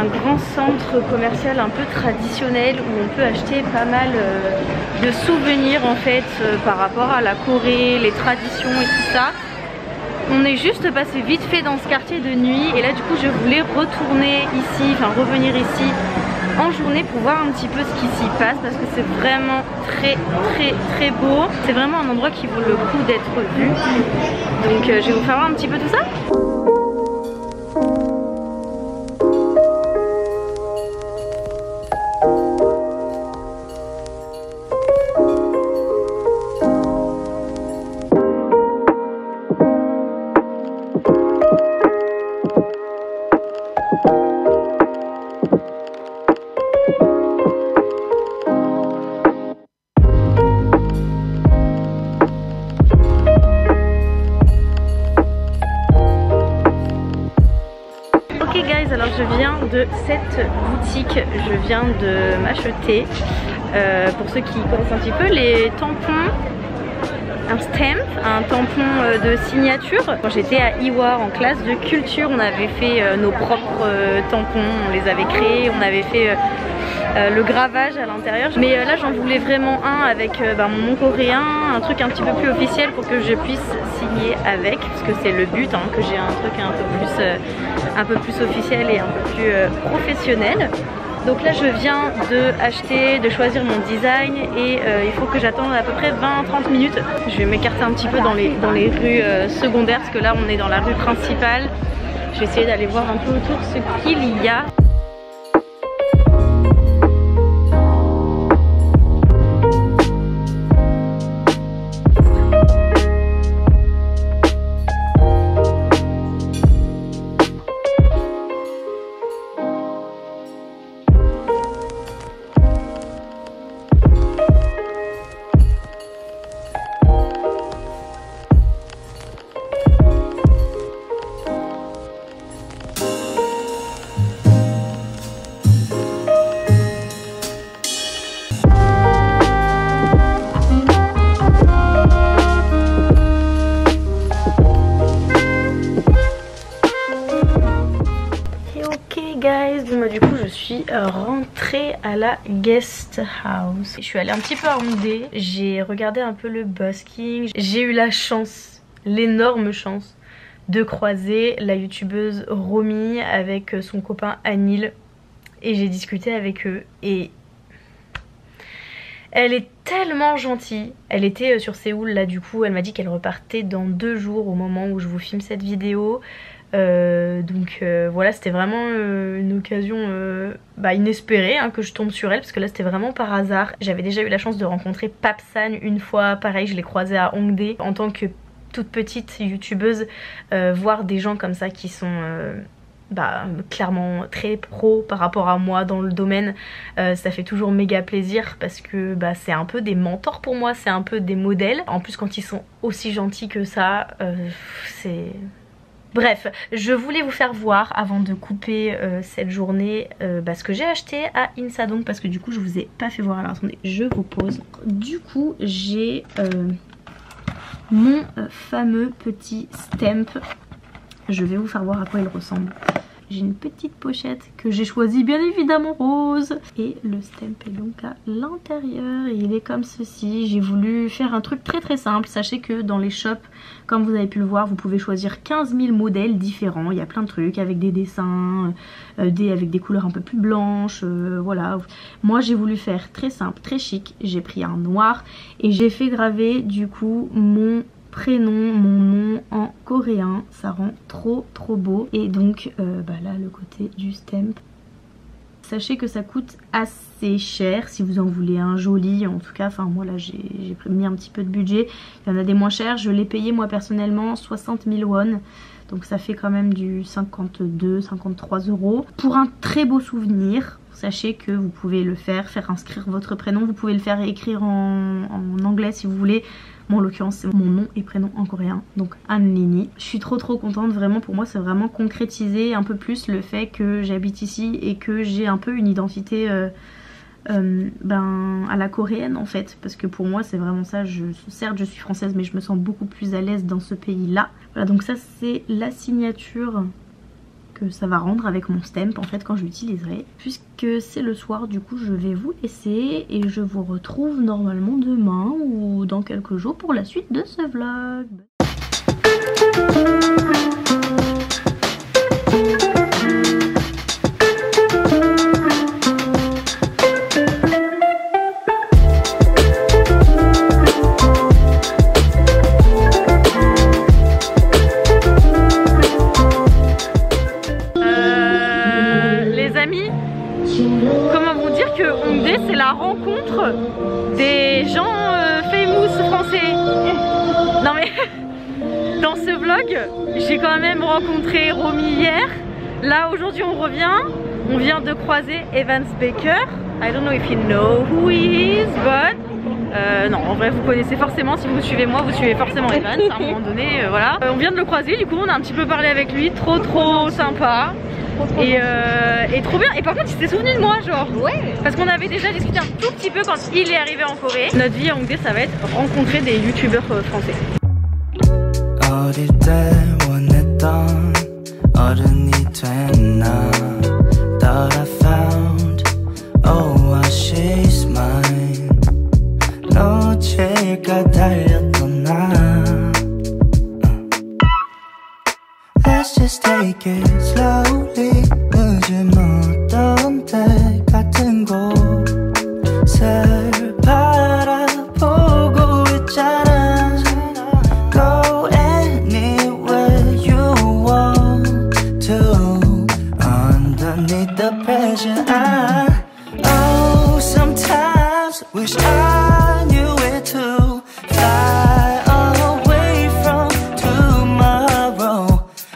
un grand centre commercial un peu traditionnel où on peut acheter pas mal de souvenirs en fait par rapport à la Corée, les traditions et tout ça. On est juste passé vite fait dans ce quartier de nuit et là du coup je voulais retourner ici, enfin revenir ici en journée pour voir un petit peu ce qui s'y passe parce que c'est vraiment très beau. C'est vraiment un endroit qui vaut le coup d'être vu. Donc je vais vous faire voir un petit peu tout ça. Alors je viens de cette boutique, je viens de m'acheter, pour ceux qui connaissent un petit peu, les tampons, un stamp, un tampon de signature. Quand j'étais à Ewar en classe de culture, on avait fait nos propres tampons, on les avait créés, on avait fait le gravage à l'intérieur. Mais là j'en voulais vraiment un avec mon nom coréen, un truc un petit peu plus officiel pour que je puisse signer avec, parce que c'est le but, que j'ai un truc un peu plus officiel et un peu plus professionnel. Donc là je viens de choisir mon design et il faut que j'attende à peu près 20-30 minutes. Je vais m'écarter un petit peu dans les rues secondaires parce que là on est dans la rue principale. Je vais essayer d'aller voir un peu autour ce qu'il y a. Du coup je suis rentrée à la guest house. Je suis allée un petit peu à Hongdae, j'ai regardé un peu le busking. J'ai eu la chance, l'énorme chance de croiser la youtubeuse Romy avec son copain Anil. Et j'ai discuté avec eux et elle est tellement gentille. Elle était sur Séoul là du coup, elle m'a dit qu'elle repartait dans 2 jours au moment où je vous filme cette vidéo. Voilà, c'était vraiment une occasion inespérée que je tombe sur elle, parce que là c'était vraiment par hasard. J'avais déjà eu la chance de rencontrer Papsan une fois, pareil je l'ai croisée à Hongdae en tant que toute petite youtubeuse. Voir des gens comme ça qui sont clairement très pro par rapport à moi dans le domaine, ça fait toujours méga plaisir parce que c'est un peu des mentors pour moi, c'est un peu des modèles. En plus quand ils sont aussi gentils que ça, c'est... Bref, je voulais vous faire voir avant de couper cette journée ce que j'ai acheté à Insadong, parce que du coup je vous ai pas fait voir. Alors attendez, je vous pose. Du coup j'ai mon fameux petit stamp. Je vais vous faire voir à quoi il ressemble. J'ai une petite pochette que j'ai choisie bien évidemment rose. Et le stamp est donc à l'intérieur et il est comme ceci. J'ai voulu faire un truc très simple. Sachez que dans les shops, comme vous avez pu le voir, vous pouvez choisir 15 000 modèles différents. Il y a plein de trucs avec des dessins, avec des couleurs un peu plus blanches, voilà. Moi j'ai voulu faire très simple, très chic. J'ai pris un noir et j'ai fait graver du coup mon prénom, mon nom en coréen. Ça rend trop trop beau. Et donc là le côté du stamp. Sachez que ça coûte assez cher si vous en voulez un joli, en tout cas, enfin moi là j'ai mis un petit peu de budget. Il y en a des moins chers, je l'ai payé moi personnellement 60 000 won. Donc ça fait quand même du 52-53 euros. Pour un très beau souvenir, sachez que vous pouvez le faire inscrire votre prénom. Vous pouvez le faire écrire en anglais si vous voulez. Moi en l'occurrence c'est mon nom et prénom en coréen, donc Anlini. Je suis trop contente, vraiment pour moi c'est vraiment concrétiser un peu plus le fait que j'habite ici et que j'ai un peu une identité à la coréenne en fait, parce que pour moi c'est vraiment ça. Certes je suis française mais je me sens beaucoup plus à l'aise dans ce pays là. Voilà, donc ça c'est la signature que ça va rendre avec mon stamp en fait quand je l'utiliserai. Puisque c'est le soir, du coup je vais vous laisser et je vous retrouve normalement demain ou dans quelques jours pour la suite de ce vlog. Comment vous dire que Hongdae c'est la rencontre des gens famous français. Non mais dans ce vlog j'ai quand même rencontré Romy hier. Là aujourd'hui on revient. On vient de croiser Evans Baker. I don't know if you know who he is, but non, en vrai vous connaissez forcément, si vous suivez moi, vous suivez forcément Evans à un moment donné, voilà. On vient de le croiser, du coup on a un petit peu parlé avec lui, trop sympa. Et trop bien. Et par contre il s'était souvenu de moi, genre. Ouais. Parce qu'on avait déjà discuté un tout petit peu quand il est arrivé en Corée. Notre vie à Hongdae ça va être rencontrer des youtubeurs français. Let's just take it slowly. 늦은 어떤 때 같은 곳을 바라보고 있잖아. Go anywhere you want to. Underneath the pressure, oh, sometimes wish I knew it too. Fly away from tomorrow.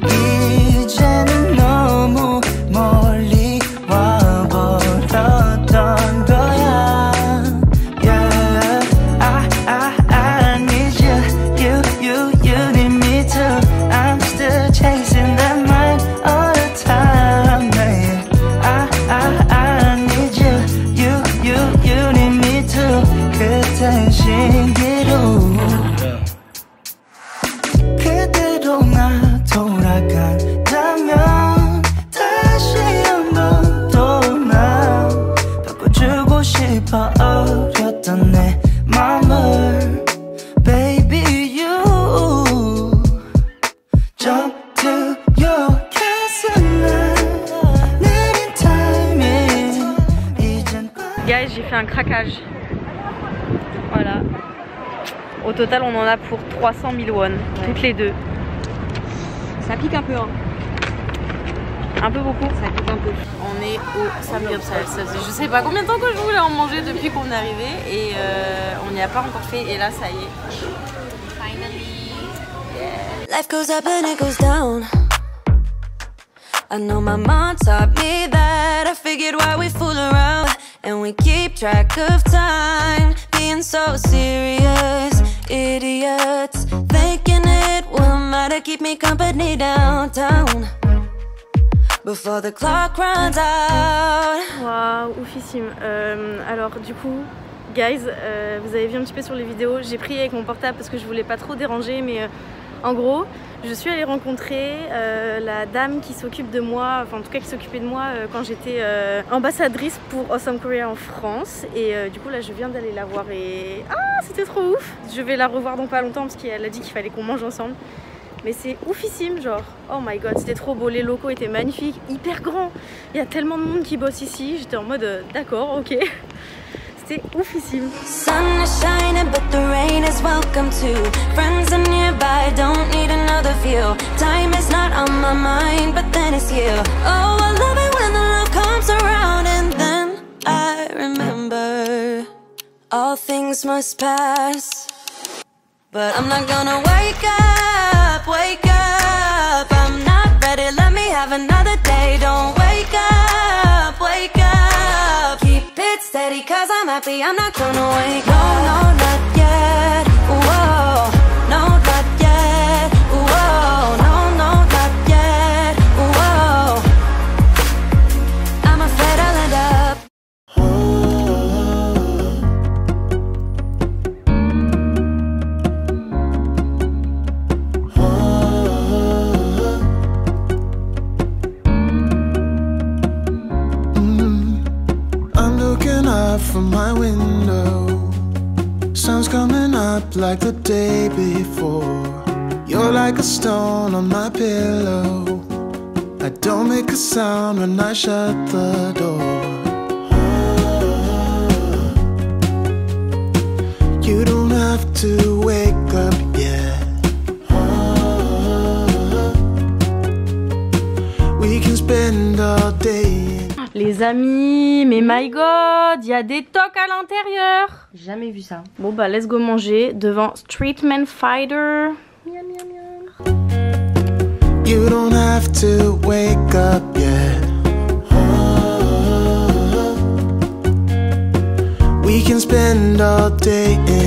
이제는 너무 멀리 와버렸던 거야. Yeah, I need you, you need me too. I'm still chasing that mind all the time, man. I need you, you need me too. 그땐 신기루. 그대로 나 돌아간다면 다시 한번 또 나 바꿔주고 싶어 어렸던 내 맘을. Baby you jump to your 가슴에 느린 timing. 이젠 Guys, j'ai fait un craquage. Voilà. Au total on en a pour 300 000 won, toutes les deux. Ça pique un peu, hein. Un peu beaucoup. Ça pique un peu. On est au samgyeopsal. Ça faisait je sais pas combien de temps que je voulais en manger depuis qu'on est arrivé et on n'y a pas encore fait et là ça y est. Finally. Yeah. Life goes up and it goes down. I know my mom taught me that. I figured why we fool around and we keep track of time, being so serious. Idiots thinking it will matter, keep me company downtown before the clock runs out. Waouh, oufissime. Alors du coup, guys, vous avez vu un petit peu sur les vidéos, j'ai pris avec mon portable parce que je voulais pas trop déranger, mais en gros, je suis allée rencontrer la dame qui s'occupe de moi, enfin en tout cas qui s'occupait de moi quand j'étais ambassadrice pour Awesome Korea en France. Et du coup là je viens d'aller la voir et ah c'était trop ouf. Je vais la revoir dans pas longtemps parce qu'elle a dit qu'il fallait qu'on mange ensemble. Mais c'est oufissime, genre oh my god, c'était trop beau, les locaux étaient magnifiques, hyper grands. Il y a tellement de monde qui bosse ici, j'étais en mode d'accord, ok. C'était oufissime. Sun is shining but the rain is welcome too. Friends are nearby, don't need another view. Time is not on my mind, but then it's you. Oh, I love it when the love comes around. And then I remember all things must pass, but I'm not gonna wake up, wake up. I'm not ready, let me have another day. Don't wake up, wake up. Keep it steady cause I'm happy, I'm not gonna wake up. No, not yet, whoa. No, not yet, whoa. No, not yet, whoa. I'm afraid I'll end up. coming up like the day before. You're like a stone on my pillow. I don't make a sound when I shut the door. You don't have to wake up yet. We can spend all day. Les amis, mais my god, il y a des tocs à l'intérieur. Jamais vu ça. Bon bah let's go manger devant Streetman Fighter. Miam, miam, miam. You don't have to wake up yet. We can spend all day in